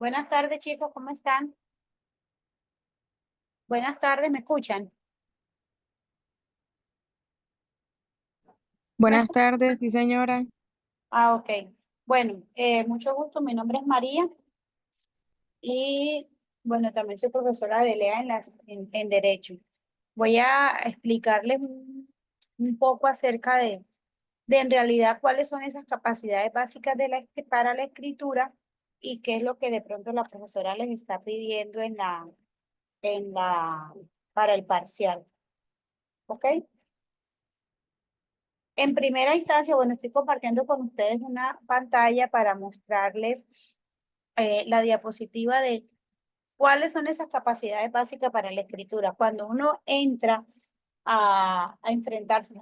Buenas tardes, chicos, ¿cómo están? Buenas tardes, ¿me escuchan? ¿Me Buenas escuchan? tardes, sí señora. Ok. Bueno, mucho gusto, mi nombre es María y, bueno, también soy profesora de LEA en Derecho. Voy a explicarles un poco acerca de en realidad cuáles son esas capacidades básicas para la escritura y qué es lo que de pronto la profesora les está pidiendo en la, para el parcial. ¿Ok? En primera instancia, bueno, estoy compartiendo con ustedes una pantalla para mostrarles la diapositiva de cuáles son esas capacidades básicas para la escritura. Cuando uno entra a enfrentarse,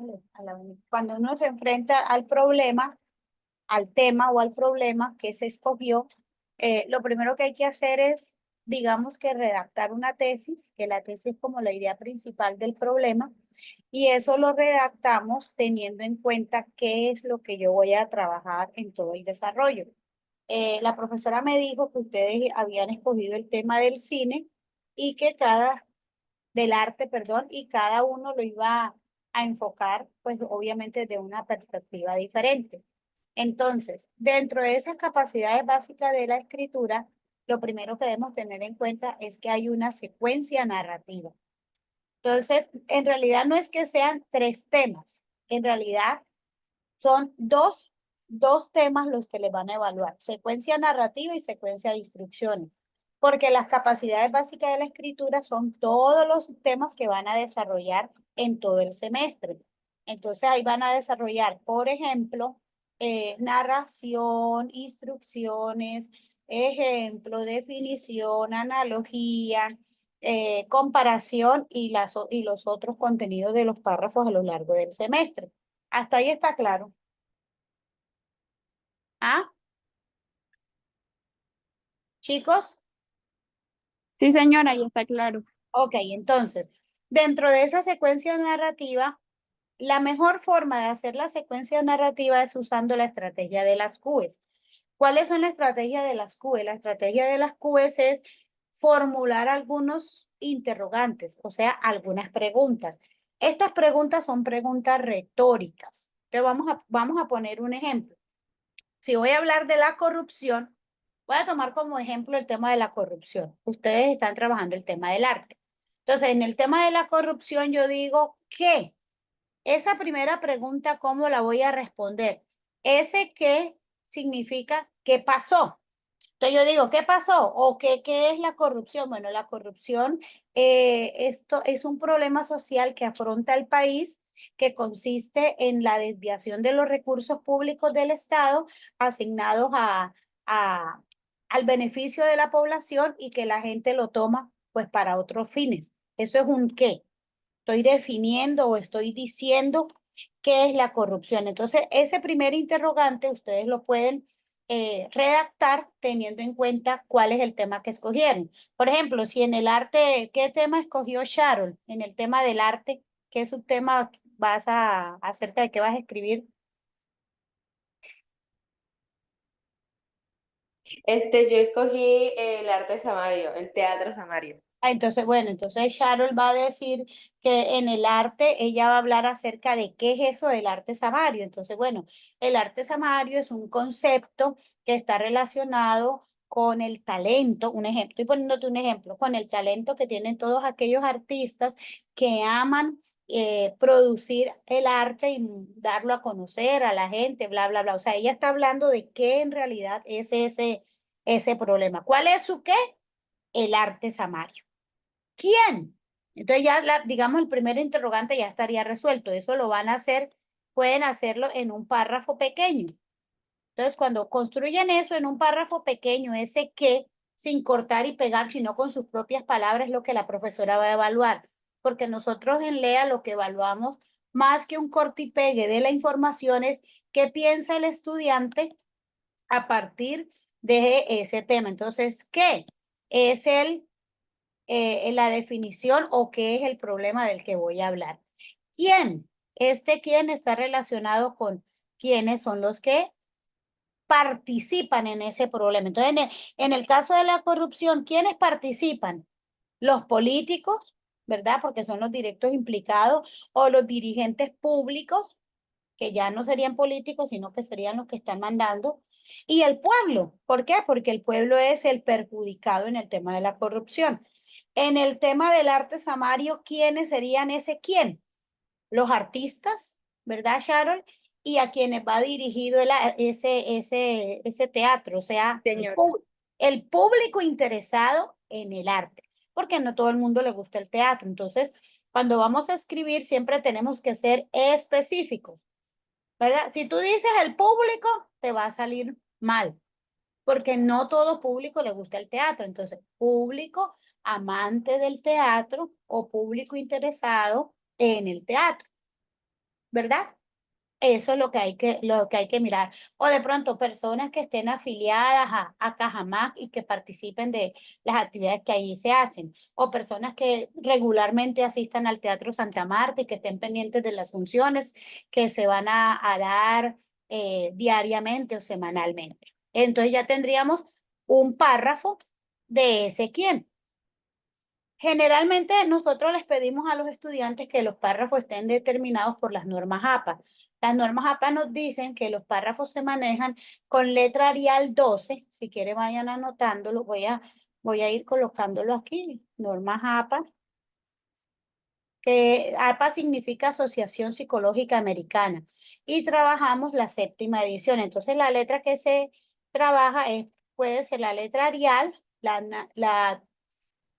cuando uno se enfrenta al problema, al tema o al problema que se escogió, lo primero que hay que hacer es, digamos que redactar una tesis, que la tesis es como la idea principal del problema, y eso lo redactamos teniendo en cuenta qué es lo que yo voy a trabajar en todo el desarrollo. La profesora me dijo que ustedes habían escogido el tema del cine y que del arte, perdón, y cada uno lo iba a enfocar, pues obviamente de una perspectiva diferente. Entonces, dentro de esas capacidades básicas de la escritura, lo primero que debemos tener en cuenta es que hay una secuencia narrativa. Entonces, en realidad no es que sean tres temas, en realidad son dos temas los que les van a evaluar, secuencia narrativa y secuencia de instrucciones, porque las capacidades básicas de la escritura son todos los temas que van a desarrollar en todo el semestre. Entonces ahí van a desarrollar, por ejemplo, narración, instrucciones, ejemplo, definición, analogía, comparación y los otros contenidos de los párrafos a lo largo del semestre. Hasta ahí está claro. Ah, chicos, Sí señora, ya está claro. ok, entonces, dentro de esa secuencia narrativa, la mejor forma de hacer la secuencia narrativa es usando la estrategia de las QEs. ¿Cuáles son la estrategia de las QEs? La estrategia de las QEs es formular algunos interrogantes, o sea, algunas preguntas. Estas preguntas son preguntas retóricas. Entonces, vamos a poner un ejemplo. Si voy a hablar de la corrupción, voy a tomar como ejemplo el tema de la corrupción. Ustedes están trabajando el tema del arte. Entonces, en el tema de la corrupción, yo digo que esa primera pregunta, ¿cómo la voy a responder? Ese qué significa qué pasó. Entonces yo digo, ¿qué pasó? ¿O qué es la corrupción? Bueno, la corrupción, esto es un problema social que afronta el país, que consiste en la desviación de los recursos públicos del Estado asignados a, al beneficio de la población y que la gente lo toma pues para otros fines. Eso es un qué. Estoy definiendo o estoy diciendo qué es la corrupción. Entonces, ese primer interrogante ustedes lo pueden redactar teniendo en cuenta cuál es el tema que escogieron. Por ejemplo, si en el arte, ¿qué tema escogió Sharon? En el tema del arte, ¿qué subtema acerca de qué vas a escribir? Yo escogí el arte samario, el teatro samario. Ah, entonces, bueno, entonces Sharon va a decir que en el arte ella va a hablar acerca de qué es eso del arte samario. Entonces, bueno, el arte samario es un concepto que está relacionado con el talento, un ejemplo, estoy poniéndote un ejemplo, con el talento que tienen todos aquellos artistas que aman producir el arte y darlo a conocer a la gente, bla, bla, bla. O sea, ella está hablando de qué en realidad es ese problema. ¿Cuál es su qué? El arte samario. ¿Quién? Entonces ya, digamos, el primer interrogante ya estaría resuelto. Eso lo van a hacer, pueden hacerlo en un párrafo pequeño. Entonces, cuando construyen eso en un párrafo pequeño, ese qué, sin cortar y pegar, sino con sus propias palabras, es lo que la profesora va a evaluar. Porque nosotros en LEA lo que evaluamos, más que un corte y pegue de la información, es qué piensa el estudiante a partir de ese tema. Entonces, ¿qué? Es la definición o qué es el problema del que voy a hablar. ¿Quién? Este quién está relacionado con quiénes son los que participan en ese problema. Entonces, en el caso de la corrupción, ¿quiénes participan? Los políticos, ¿verdad? Porque son los directos implicados, o los dirigentes públicos, que ya no serían políticos, sino que serían los que están mandando, y el pueblo. ¿Por qué? Porque el pueblo es el perjudicado en el tema de la corrupción. En el tema del arte samario, ¿quiénes serían ese quién? Los artistas, ¿verdad, Sharon? Y a quienes va dirigido ese teatro, o sea, Señora. el público interesado en el arte, porque no todo el mundo le gusta el teatro. Entonces, cuando vamos a escribir, siempre tenemos que ser específicos, ¿verdad? Si tú dices el público, te va a salir mal, porque no todo público le gusta el teatro. Entonces, público amante del teatro o público interesado en el teatro, ¿verdad? Eso es lo que hay que mirar. O de pronto personas que estén afiliadas a Cajamac y que participen de las actividades que allí se hacen. O personas que regularmente asistan al Teatro Santa Marta y que estén pendientes de las funciones que se van a dar diariamente o semanalmente. Entonces ya tendríamos un párrafo de ese quién. Generalmente nosotros les pedimos a los estudiantes que los párrafos estén determinados por las normas APA. Las normas APA nos dicen que los párrafos se manejan con letra Arial 12. Si quieren vayan anotándolo, voy a ir colocándolo aquí. Normas APA. Que APA significa Asociación Psicológica Americana. Y trabajamos la 7ª edición. Entonces la letra que se trabaja puede ser la letra Arial, la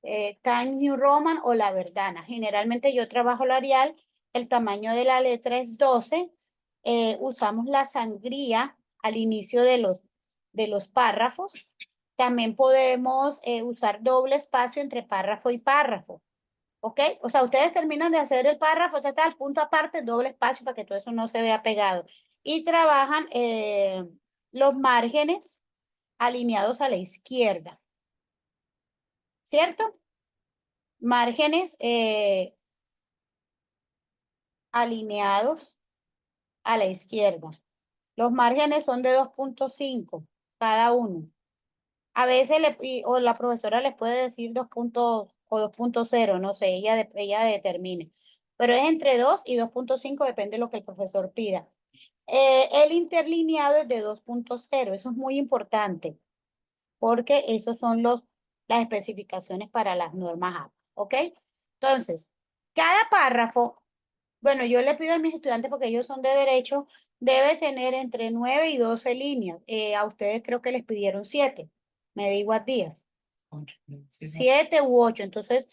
Time New Roman o la Verdana. Generalmente yo trabajo la Arial, el tamaño de la letra es 12. Usamos la sangría al inicio de los párrafos. También podemos usar doble espacio entre párrafo y párrafo. ¿Ok? O sea, ustedes terminan de hacer el párrafo, ya está el punto aparte, doble espacio para que todo eso no se vea pegado. Y trabajan los márgenes alineados a la izquierda. ¿Cierto? Márgenes alineados a la izquierda. Los márgenes son de 2.5 cada uno. A veces o la profesora les puede decir 2 puntos o 2.0, no sé, ella determine. Pero es entre 2 y 2.5, depende de lo que el profesor pida. El interlineado es de 2.0, eso es muy importante, porque esos son las especificaciones para las normas APA, ¿ok? Entonces, cada párrafo, bueno, yo le pido a mis estudiantes, porque ellos son de derecho, debe tener entre 9 y 12 líneas. A ustedes creo que les pidieron 7, me digo a días. 7 u 8. Entonces,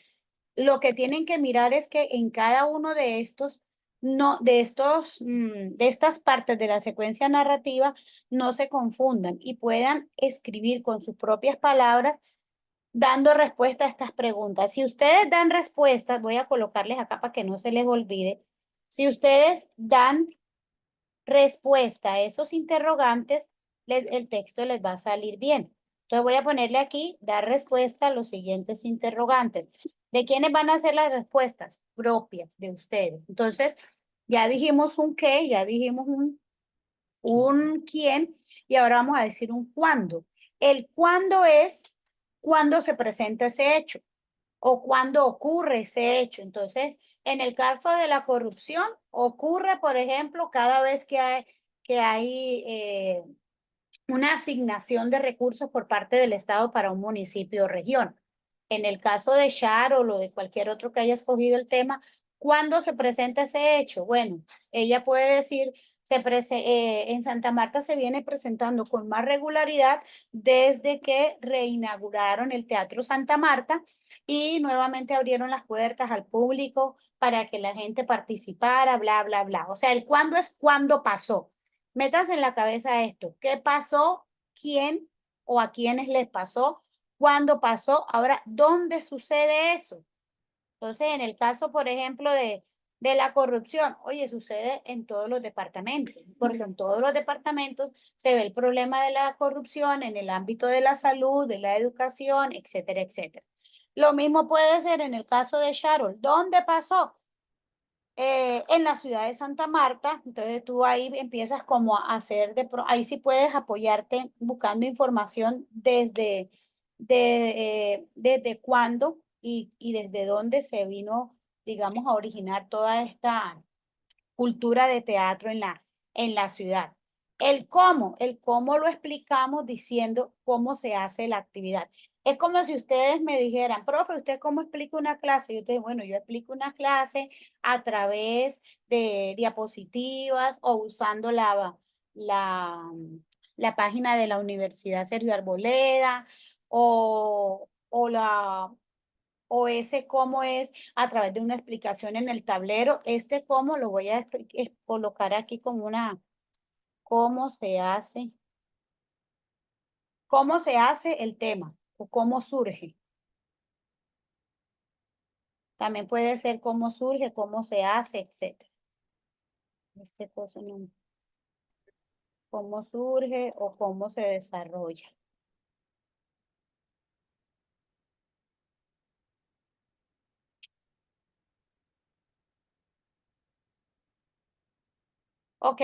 lo que tienen que mirar es que en cada uno de estos, de estas partes de la secuencia narrativa no se confundan y puedan escribir con sus propias palabras dando respuesta a estas preguntas. Si ustedes dan respuestas, voy a colocarles acá para que no se les olvide. Si ustedes dan respuesta a esos interrogantes, el texto les va a salir bien. Entonces voy a ponerle aquí, dar respuesta a los siguientes interrogantes. ¿De quiénes van a ser las respuestas? Propias de ustedes. Entonces, ya dijimos un qué, ya dijimos un quién, y ahora vamos a decir un cuándo. El cuándo es cuando se presenta ese hecho o cuando ocurre ese hecho. Entonces, en el caso de la corrupción, ocurre, por ejemplo, cada vez que hay una asignación de recursos por parte del Estado para un municipio o región. En el caso de Sharon o de cualquier otro que haya escogido el tema, ¿cuándo se presenta ese hecho? Bueno, ella puede decir, en Santa Marta se viene presentando con más regularidad desde que reinauguraron el Teatro Santa Marta y nuevamente abrieron las puertas al público para que la gente participara, bla, bla, bla. O sea, el cuándo es cuándo pasó. Métanse en la cabeza esto. ¿Qué pasó? ¿Quién o a quiénes les pasó? ¿Cuándo pasó? Ahora, ¿dónde sucede eso? Entonces, en el caso, por ejemplo, de la corrupción, oye, sucede en todos los departamentos, porque en todos los departamentos se ve el problema de la corrupción en el ámbito de la salud, de la educación, etcétera, etcétera. Lo mismo puede ser en el caso de Sharon. ¿Dónde pasó? en la ciudad de Santa Marta. Entonces tú ahí empiezas como a hacer, ahí sí puedes apoyarte buscando información desde cuándo y desde dónde se vino, digamos, a originar toda esta cultura de teatro en la ciudad. El cómo lo explicamos diciendo cómo se hace la actividad. Es como si ustedes me dijeran, profe, ¿usted cómo explica una clase? Yo te digo, bueno, yo explico una clase a través de diapositivas o usando la, la página de la Universidad Sergio Arboleda o ese cómo es a través de una explicación en el tablero. Este cómo lo voy a colocar aquí como cómo se hace el tema o cómo surge. También puede ser cómo surge, cómo se hace, etcétera. Este cosa no, cómo surge o cómo se desarrolla. Ok,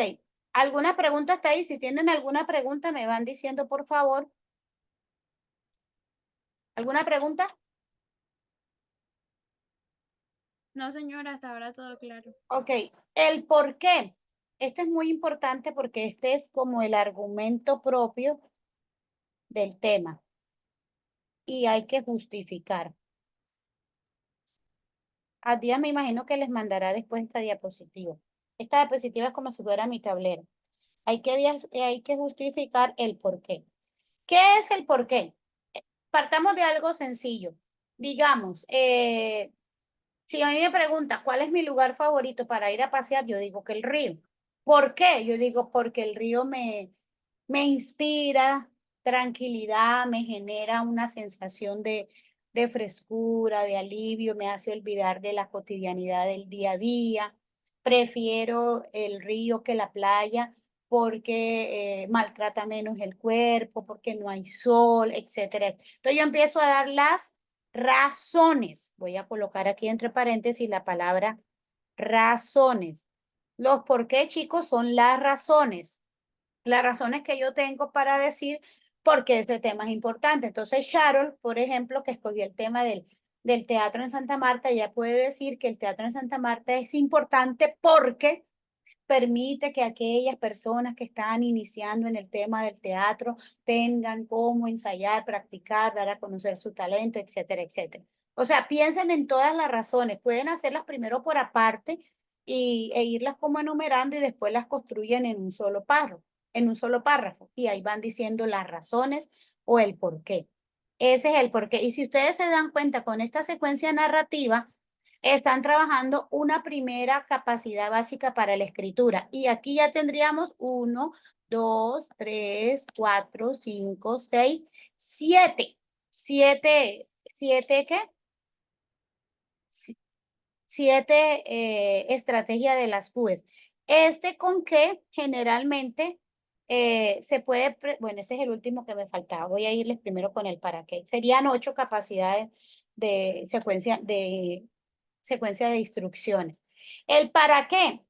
¿alguna pregunta hasta ahí? Si tienen alguna pregunta, me van diciendo, por favor. ¿Alguna pregunta? No, señora, hasta ahora todo claro. Ok, el por qué. Este es muy importante porque este es como el argumento propio del tema y hay que justificar. A día me imagino que les mandará después esta diapositiva. Esta diapositiva es como si fuera mi tablero. Hay que justificar el por qué. ¿Qué es el por qué? Partamos de algo sencillo. Digamos, si a mí me pregunta cuál es mi lugar favorito para ir a pasear, yo digo que el río. ¿Por qué? Yo digo porque el río me inspira tranquilidad, me genera una sensación de frescura, de alivio, me hace olvidar de la cotidianidad del día a día. Prefiero el río que la playa porque maltrata menos el cuerpo, porque no hay sol, etcétera. Entonces yo empiezo a dar las razones. Voy a colocar aquí entre paréntesis la palabra razones. Los por qué, chicos, son las razones. Las razones que yo tengo para decir por qué ese tema es importante. Entonces, Sharon, por ejemplo, que escogió el tema del teatro en Santa Marta, ya puede decir que el teatro en Santa Marta es importante porque permite que aquellas personas que están iniciando en el tema del teatro tengan cómo ensayar, practicar, dar a conocer su talento, etcétera, etcétera. O sea, piensen en todas las razones. Pueden hacerlas primero por aparte e irlas como enumerando y después las construyen en un solo párrafo. Y ahí van diciendo las razones o el por qué. Ese es el por qué. Y si ustedes se dan cuenta con esta secuencia narrativa, están trabajando una primera capacidad básica para la escritura. Y aquí ya tendríamos 1, 2, 3, 4, 5, 6, 7. ¿Siete qué? 7 estrategias de las QEs. Este con qué generalmente se puede, bueno, ese es el último que me faltaba. Voy a irles primero con el para qué. Serían 8 capacidades de secuencia de instrucciones. El para qué,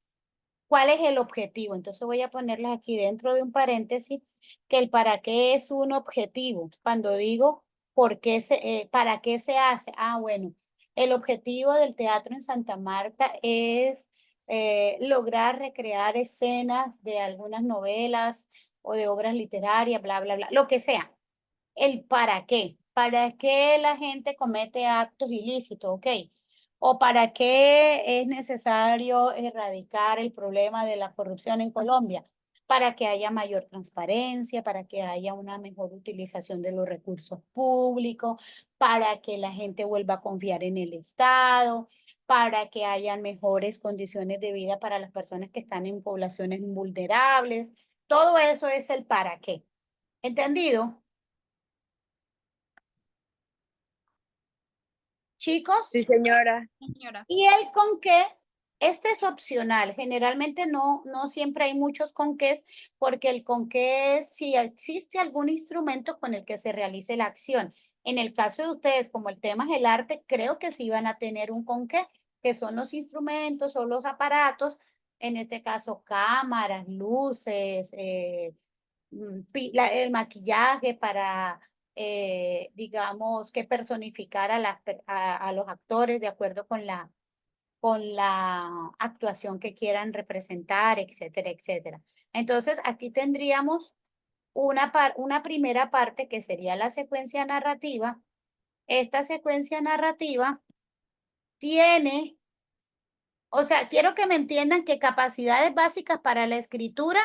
¿cuál es el objetivo? Entonces voy a ponerles aquí dentro de un paréntesis que el para qué es un objetivo. Cuando digo para qué se hace, bueno, el objetivo del teatro en Santa Marta es lograr recrear escenas de algunas novelas o de obras literarias, bla, bla, bla, lo que sea. El para qué la gente comete actos ilícitos, ¿ok? O para qué es necesario erradicar el problema de la corrupción en Colombia, para que haya mayor transparencia, para que haya una mejor utilización de los recursos públicos, para que la gente vuelva a confiar en el Estado, para que haya mejores condiciones de vida para las personas que están en poblaciones vulnerables. Todo eso es el para qué. ¿Entendido? Chicos, Sí, señora. Señora. y el con qué, este es opcional. Generalmente no siempre hay muchos con qué, porque el con qué es si existe algún instrumento con el que se realice la acción. En el caso de ustedes, como el tema es el arte, creo que sí van a tener un con qué, que son los instrumentos o los aparatos, en este caso cámaras, luces, el maquillaje para, digamos, que personificar a los actores de acuerdo con la actuación que quieran representar, etcétera, etcétera. Entonces, aquí tendríamos una primera parte que sería la secuencia narrativa. Esta secuencia narrativa tiene, o sea, quiero que me entiendan que capacidades básicas para la escritura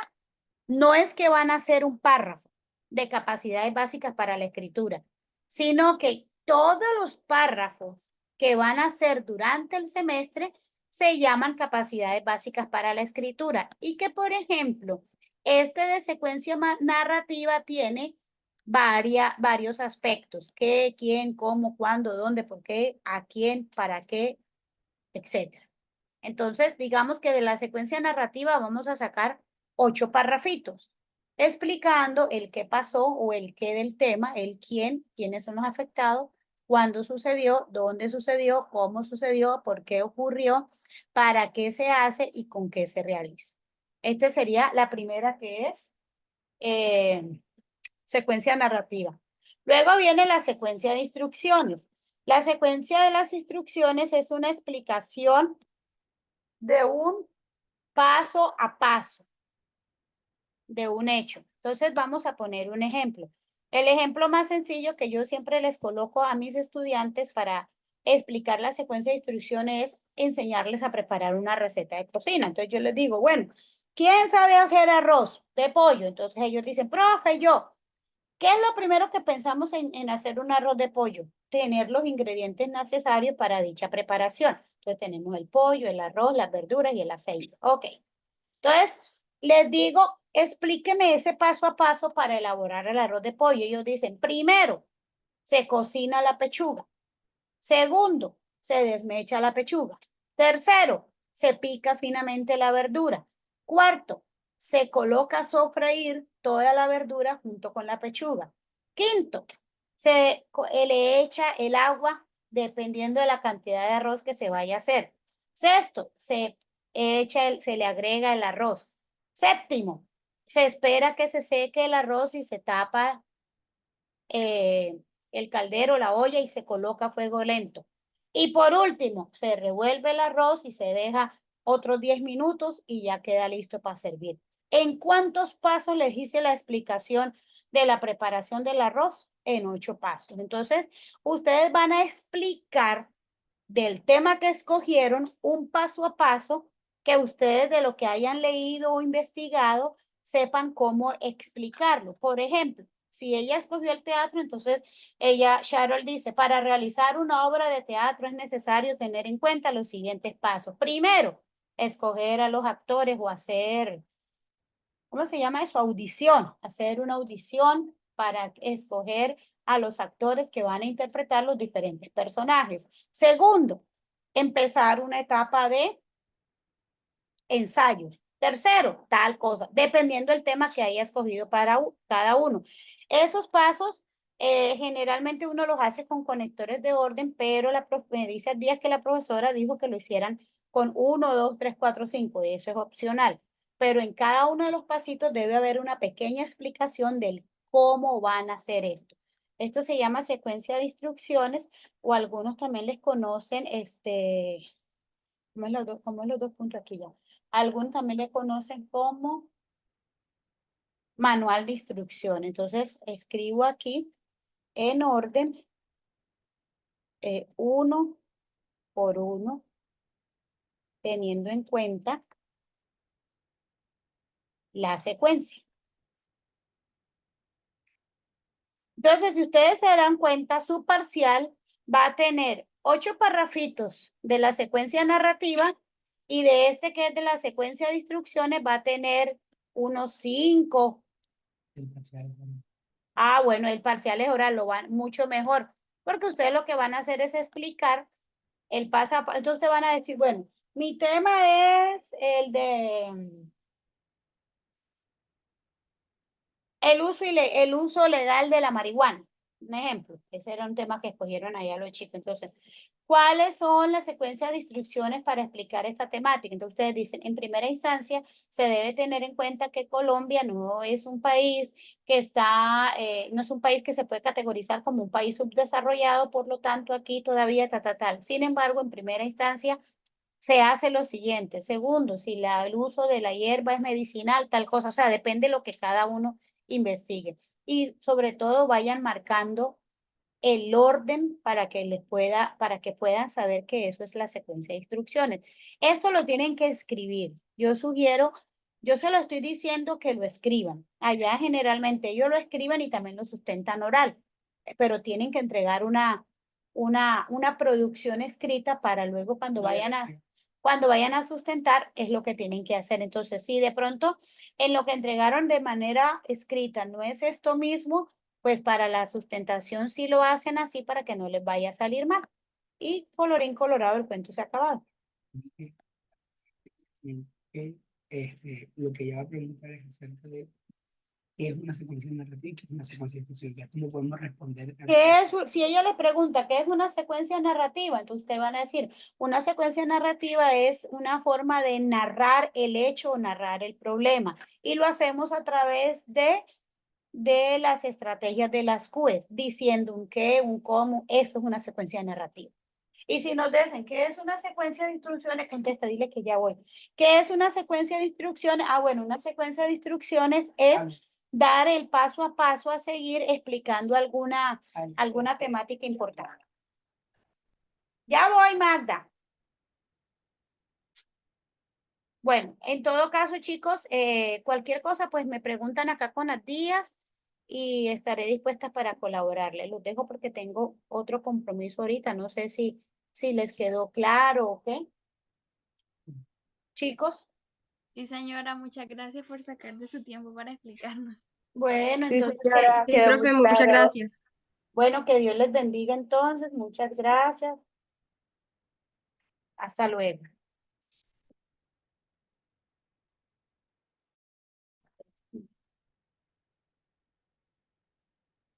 no es que van a ser un párrafo de capacidades básicas para la escritura, sino que todos los párrafos que van a ser durante el semestre se llaman capacidades básicas para la escritura y que, por ejemplo, este de secuencia narrativa tiene varios aspectos: qué, quién, cómo, cuándo, dónde, por qué, a quién, para qué, etcétera. Entonces, digamos que de la secuencia narrativa vamos a sacar 8 parrafitos explicando el qué pasó o el qué del tema, el quién, quiénes son los afectados, cuándo sucedió, dónde sucedió, cómo sucedió, por qué ocurrió, para qué se hace y con qué se realiza. Esta sería la primera, que es secuencia narrativa. Luego viene la secuencia de instrucciones. La secuencia de las instrucciones es una explicación de un paso a paso de un hecho. Entonces vamos a poner un ejemplo. El ejemplo más sencillo que yo siempre les coloco a mis estudiantes para explicar la secuencia de instrucciones es enseñarles a preparar una receta de cocina. Entonces yo les digo, bueno, ¿quién sabe hacer arroz de pollo? Entonces ellos dicen, profe, yo. ¿Qué es lo primero que pensamos en hacer un arroz de pollo? Tener los ingredientes necesarios para dicha preparación. Entonces tenemos el pollo, el arroz, las verduras y el aceite. Ok. Entonces, les digo, explíqueme ese paso a paso para elaborar el arroz de pollo. Ellos dicen, primero, se cocina la pechuga. Segundo, se desmecha la pechuga. Tercero, se pica finamente la verdura. Cuarto, se coloca a sofreír toda la verdura junto con la pechuga. Quinto, se le echa el agua dependiendo de la cantidad de arroz que se vaya a hacer. Sexto, se le agrega el arroz. Séptimo, se espera que se seque el arroz y se tapa el caldero, la olla, y se coloca a fuego lento. Y por último, se revuelve el arroz y se deja otros 10 minutos y ya queda listo para servir. ¿En cuántos pasos les hice la explicación de la preparación del arroz? En 8 pasos. Entonces, ustedes van a explicar del tema que escogieron un paso a paso que ustedes, de lo que hayan leído o investigado, sepan cómo explicarlo. Por ejemplo, si ella escogió el teatro, entonces Sharon dice, para realizar una obra de teatro es necesario tener en cuenta los siguientes pasos. Primero, escoger a los actores o hacer, ¿cómo se llama eso? Audición, hacer una audición para escoger a los actores que van a interpretar los diferentes personajes. Segundo, empezar una etapa de ensayos. Tercero, tal cosa, dependiendo del tema que haya escogido para cada uno. Esos pasos generalmente uno los hace con conectores de orden, pero me dice Díaz que la profesora dijo que lo hicieran con 1, 2, 3, 4, 5, y eso es opcional. Pero en cada uno de los pasitos debe haber una pequeña explicación del cómo van a hacer esto. Esto se llama secuencia de instrucciones, o algunos también les conocen, ¿cómo es los dos puntos aquí ya? Algunos también le conocen como manual de instrucción. Entonces, escribo aquí en orden, uno por uno, teniendo en cuenta la secuencia. Entonces, si ustedes se dan cuenta, su parcial va a tener 8 parrafitos de la secuencia narrativa, y de este, que es de la secuencia de instrucciones, va a tener unos 5. Ah, bueno, el parcial es oral, lo van mucho mejor, porque ustedes lo que van a hacer es explicar el paso a paso. Entonces te van a decir, bueno, mi tema es el de el uso legal de la marihuana. Un ejemplo, ese era un tema que escogieron allá los chicos. Entonces, ¿Cuáles son las secuencias de instrucciones para explicar esta temática? Entonces ustedes dicen, en primera instancia, se debe tener en cuenta que Colombia no es un país que está, no es un país que se puede categorizar como un país subdesarrollado, por lo tanto aquí todavía tal. Sin embargo, en primera instancia, se hace lo siguiente. Segundo, si el uso de la hierba es medicinal, tal cosa, o sea, depende de lo que cada uno investigue. Y sobre todo vayan marcando el orden para que puedan saber que eso es la secuencia de instrucciones. Esto lo tienen que escribir. Yo sugiero, yo se lo estoy diciendo que lo escriban. Allá generalmente ellos lo escriben y también lo sustentan oral, pero tienen que entregar una producción escrita para luego cuando vayan a sustentar es lo que tienen que hacer. Entonces, si de pronto en lo que entregaron de manera escrita no es esto mismo, pues para la sustentación sí lo hacen así para que no les vaya a salir mal. Y colorín colorado, el cuento se ha acabado. Lo que ella va a preguntar es acerca de qué es una secuencia narrativa y qué es una secuencia de instrucción. Ya cómo podemos responder a ¿Qué es, si ella le pregunta qué es una secuencia narrativa? Entonces ustedes van a decir, una secuencia narrativa es una forma de narrar el hecho o narrar el problema. Y lo hacemos a través de las estrategias de las QES, diciendo un qué, un cómo, eso es una secuencia narrativa. Y si nos dicen qué es una secuencia de instrucciones, contesta, dile que ya voy. ¿Qué es una secuencia de instrucciones? Ah, bueno, una secuencia de instrucciones es dar el paso a paso a seguir explicando alguna temática importante. Ya voy, Magda. Bueno, en todo caso, chicos, cualquier cosa, pues me preguntan acá con las días y estaré dispuesta para colaborarles. Los dejo porque tengo otro compromiso ahorita. No sé si les quedó claro o qué. Chicos, Sí, señora, muchas gracias por sacar de su tiempo para explicarnos. bueno, Sí, entonces, señora, Sí, quedó profe, muy muchas claro. gracias. bueno, que Dios les bendiga entonces. Muchas gracias. Hasta luego.